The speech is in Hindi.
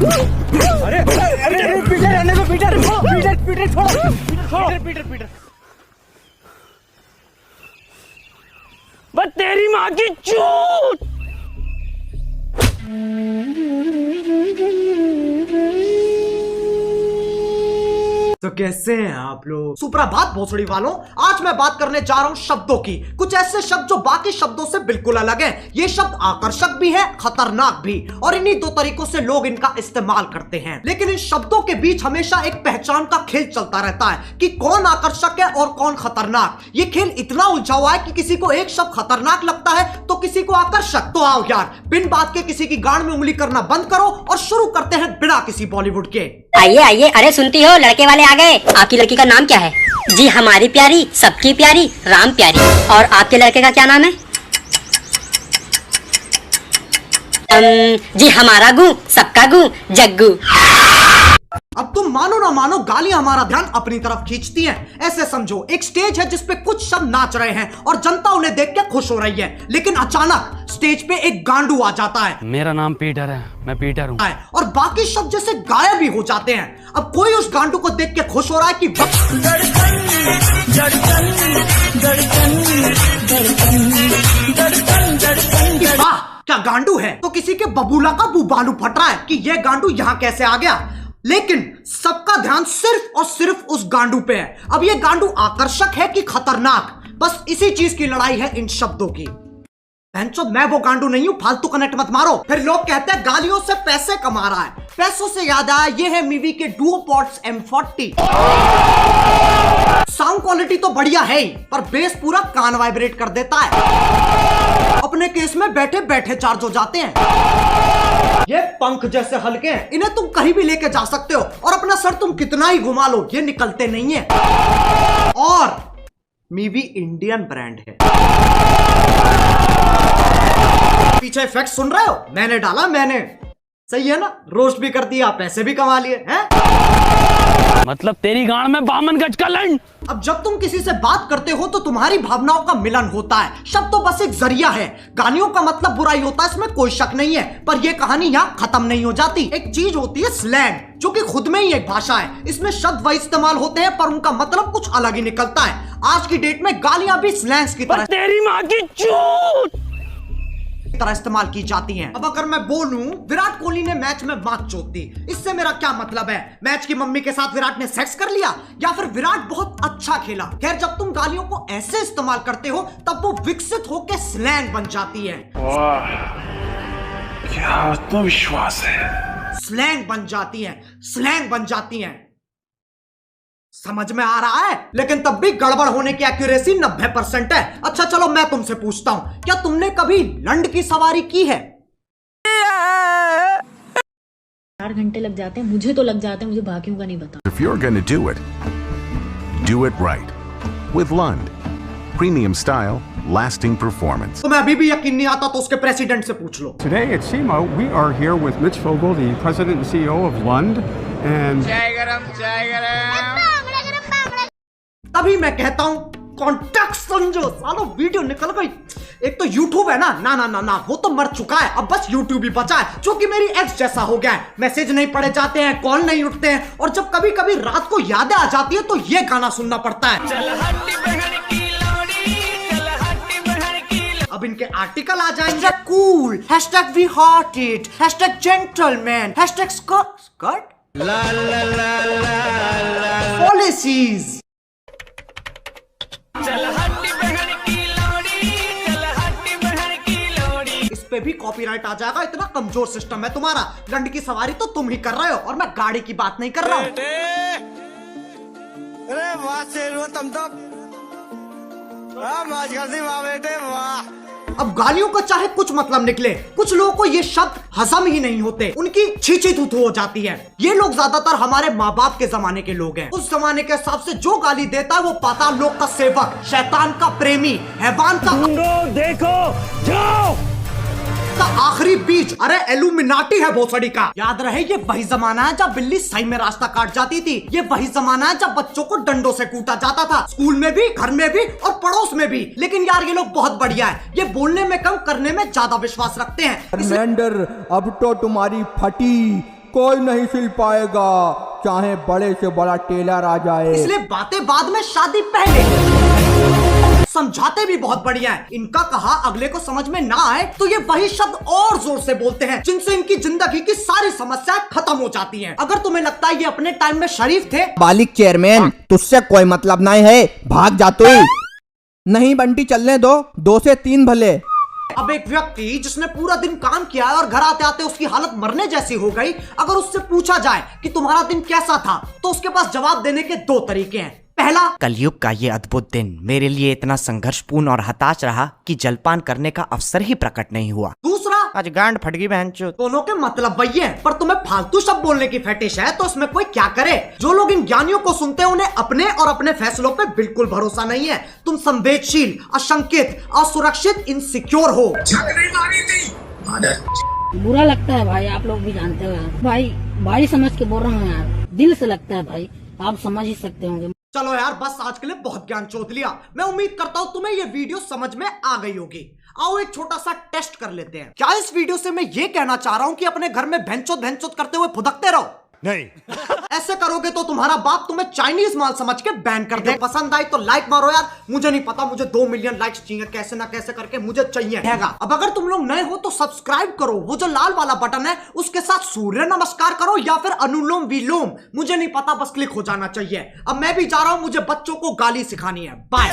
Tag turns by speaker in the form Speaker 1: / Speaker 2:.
Speaker 1: अरे अरे पीटर रहने दो, पीटर पीटर पीटर छोड़ो, पीटर पीटर। बस तेरी माँ की चूत।
Speaker 2: तो कैसे हैं आप लोग? सुप्रभात भोसड़ी वालों, आज मैं बात करने जा रहा हूं शब्दों की। कुछ ऐसे शब्द जो बाकी शब्दों से बिल्कुल अलग हैं। ये शब्द आकर्षक भी है, खतरनाक भी, और इन्हीं दो तरीकों से लोग इनका इस्तेमाल करते हैं। लेकिन इन शब्दों के बीच हमेशा एक पहचान का खेल चलता रहता है कि कौन आकर्षक है और कौन खतरनाक। ये खेल इतना उलझा हुआ है कि किसी को एक शब्द खतरनाक लगता है तो किसी को आकर्षक। तो आओ यार, बिन बात के किसी की गांड में उंगली करना बंद करो और शुरू करते हैं बिना किसी बॉलीवुड के।
Speaker 3: आइए आइए, अरे सुनती हो, लड़के वाले आ गए। आपकी लड़की का नाम क्या है? जी हमारी प्यारी, सबकी प्यारी, राम प्यारी। और आपके लड़के का क्या नाम है? जी हमारा गू, सबका गू, जग्गू।
Speaker 2: अब तुम मानो ना मानो, गालियां हमारा ध्यान अपनी तरफ खींचती हैं। ऐसे समझो, एक स्टेज है जिसपे कुछ शब्द नाच रहे हैं और जनता उन्हें देख के खुश हो रही है, लेकिन अचानक स्टेज पे एक गांडू आ जाता है।
Speaker 1: मेरा नाम पीटर है, मैं पीटर हूँ।
Speaker 2: और बाकी शब्द जैसे गायब भी हो जाते हैं। अब कोई उस गांडू को देख के खुश हो रहा है कि वाह क्या गांडू है। तो किसी के बबूला का बुबालू फट रहा है कि यह गांडू यहाँ कैसे आ गया। लेकिन सबका ध्यान सिर्फ और सिर्फ उस गांडू पे है। अब ये गांडू आकर्षक है कि खतरनाक, बस इसी चीज की लड़ाई है इन शब्दों की। बहनचोद, मैं वो गांडू नहीं हूं, फालतू कनेक्ट मत मारो। फिर लोग कहते हैं गालियों से पैसे कमा रहा है। पैसों से याद आया, ये है मीवी के डुओपॉड्स M40। साउंड क्वालिटी तो बढ़िया है ही, पर बेस पूरा कान वाइब्रेट कर देता है। अपने केस में बैठे बैठे चार्ज हो जाते हैं। ये पंख जैसे हल्के हैं, इन्हें तुम कहीं भी लेके जा सकते हो और अपना सर तुम कितना ही घुमा लो, ये निकलते नहीं है। और मीवी इंडियन ब्रांड है। पीछे इफेक्ट सुन रहे हो? मैंने डाला, मैंने। सही है ना? रोस्ट भी कर दिया, पैसे भी कमा लिए हैं।
Speaker 1: मतलब तेरी गांड में 52 गज का लंड।
Speaker 2: अब जब तुम किसी से बात करते हो तो तुम्हारी भावनाओं का मिलन होता है। शब्द तो बस एक जरिया है। गालियों का मतलब बुराई होता है, इसमें कोई शक नहीं है, पर यह कहानी यहाँ खत्म नहीं हो जाती। एक चीज होती है स्लैंग, जो कि खुद में ही एक भाषा है। इसमें शब्द वही इस्तेमाल होते हैं, पर उनका मतलब कुछ अलग ही निकलता है। आज की डेट में गालियां भी स्लैंग्स की तरह
Speaker 1: तेरी माँ की चूत
Speaker 2: तरह इस्तेमाल की जाती हैं। अब अगर मैं बोलूं विराट कोहली ने मैच में मात चोक दी, इससे मेरा क्या मतलब है? मैच की मम्मी के साथ विराट ने सेक्स कर लिया, या फिर विराट बहुत अच्छा खेला? खैर, जब तुम गालियों को ऐसे इस्तेमाल करते हो तब वो विकसित होकर स्लैंग बन जाती है।
Speaker 4: वाह, क्या आत्मविश्वास है।
Speaker 2: स्लैंग बन जाती है, स्लैंग बन जाती है। समझ में आ रहा है? लेकिन तब भी गड़बड़ होने की एक्यूरेसी 90% है। अच्छा चलो, मैं तुमसे पूछता हूं, क्या तुमने कभी लंड की सवारी की है?
Speaker 5: 4 घंटे लग जाते हैं, मुझे तो लग जाते हैं, मुझे बाकियों का नहीं पता।
Speaker 6: If you're gonna do it right. With Lund. Premium style, lasting performance.
Speaker 2: तुम्हें अभी भी यकीन नहीं आता तो उसके प्रेसिडेंट से पूछ लो।
Speaker 7: Today at SEMO, we are here with Mitch Vogel, the president and CEO of Lund, and
Speaker 2: तभी मैं कहता हूं कॉन्टेक्स्ट समझो। सालो वीडियो निकल गई। एक तो YouTube है ना, ना ना ना ना, वो तो मर चुका है। अब बस YouTube ही बचा है, जो कि मेरी एक्स जैसा हो गया है। मैसेज नहीं पढ़े जाते हैं, कॉल नहीं उठते हैं, और जब कभी कभी रात को यादें आ जाती है तो ये गाना सुनना पड़ता है। अब इनके आर्टिकल आ जाएंगे। Cool, #WeHeartIt, #Gentleman, #Skirt, policies. इस पे भी कॉपीराइट आ जाएगा, इतना कमजोर सिस्टम है तुम्हारा। लंड की सवारी तो तुम ही कर रहे हो और मैं गाड़ी की बात नहीं कर रहा हूं।
Speaker 8: अरे वाह शेरो, तुम तो मौज कर दी वाह बेटे वाह।
Speaker 2: अब गालियों का चाहे कुछ मतलब निकले, कुछ लोगों को ये शब्द हजम ही नहीं होते, उनकी छींची थूथू हो जाती है। ये लोग ज्यादातर हमारे माँ बाप के जमाने के लोग हैं। उस जमाने के हिसाब से जो गाली देता है वो पाताल लोक का सेवक, शैतान का प्रेमी, हैवान का
Speaker 1: देखो जाओ
Speaker 2: का आखिरी बीच। अरे एलुमिनाटी है भोसड़ी का। याद रहे, ये वही जमाना है जब बिल्ली सही में रास्ता काट जाती थी। ये वही जमाना है जब बच्चों को डंडों से कूटा जाता था, स्कूल में भी, घर में भी और पड़ोस में भी। लेकिन यार ये लोग बहुत बढ़िया है, ये बोलने में कम करने में ज्यादा विश्वास रखते हैं।
Speaker 9: धर्मेंद्र, अब तो तुम्हारी फटी कोई नहीं सिल पाएगा, चाहे बड़े से बड़ा टेलर आ जाए।
Speaker 2: इसलिए बातें बाद में, शादी पहले। समझाते भी बहुत बढ़िया है। इनका कहा अगले को समझ में ना आए तो ये वही शब्द और जोर से बोलते हैं जिनसे इनकी जिंदगी की सारी समस्याएं खत्म हो जाती हैं। अगर तुम्हें लगता है ये अपने टाइम में शरीफ थे,
Speaker 9: बालिक चेयरमैन, तुझसे कोई मतलब नहीं है, भाग जा तू। नहीं बंटी, चलने दो, 2 से 3 भले।
Speaker 2: अब एक व्यक्ति जिसने पूरा दिन काम किया है और घर आते आते उसकी हालत मरने जैसी हो गई, अगर उससे पूछा जाए कि तुम्हारा दिन कैसा था, तो उसके पास जवाब देने के 2 तरीके हैं। पहला,
Speaker 10: कलयुग का ये अद्भुत दिन मेरे लिए इतना संघर्षपूर्ण और हताश रहा कि जलपान करने का अवसर ही प्रकट नहीं हुआ।
Speaker 2: दूसरा,
Speaker 10: आज गांड फट गई बहनचोद।
Speaker 2: दोनों के मतलब वही है, पर तुम्हें फालतू शब्द बोलने की फेटिश है तो उसमें कोई क्या करे। जो लोग इन ज्ञानियों को सुनते हैं उन्हें अपने और अपने फैसलों पे बिल्कुल भरोसा नहीं है। तुम संवेदनशील, असंकित, असुरक्षित, इनसिक्योर हो।
Speaker 5: बुरा लगता है भाई, आप लोग भी जानते हो यार। भाई समझ के बोल रहा हूँ यार, दिल से लगता है भाई, आप समझ ही सकते होंगे।
Speaker 2: चलो यार, बस आज के लिए बहुत ज्ञान चोद लिया। मैं उम्मीद करता हूँ तुम्हें ये वीडियो समझ में आ गई होगी। आओ एक छोटा सा टेस्ट कर लेते हैं। क्या इस वीडियो से मैं ये कहना चाह रहा हूँ कि अपने घर में भैंचोद करते हुए फुदकते रहो? नहीं। ऐसे करोगे तो तुम्हारा बाप तुम्हें चाइनीज माल समझ के बैन कर दे। पसंद आई तो लाइक मारो यार, मुझे नहीं पता, मुझे 2 मिलियन लाइक्स चाहिए, कैसे ना कैसे करके मुझे चाहिए। अब अगर तुम लोग नए हो तो सब्सक्राइब करो, वो जो लाल वाला बटन है उसके साथ सूर्य नमस्कार करो या फिर अनुलोम विलोम, मुझे नहीं पता, बस क्लिक हो जाना चाहिए। अब मैं भी जा रहा हूँ, मुझे बच्चों को गाली सिखानी है। बाय।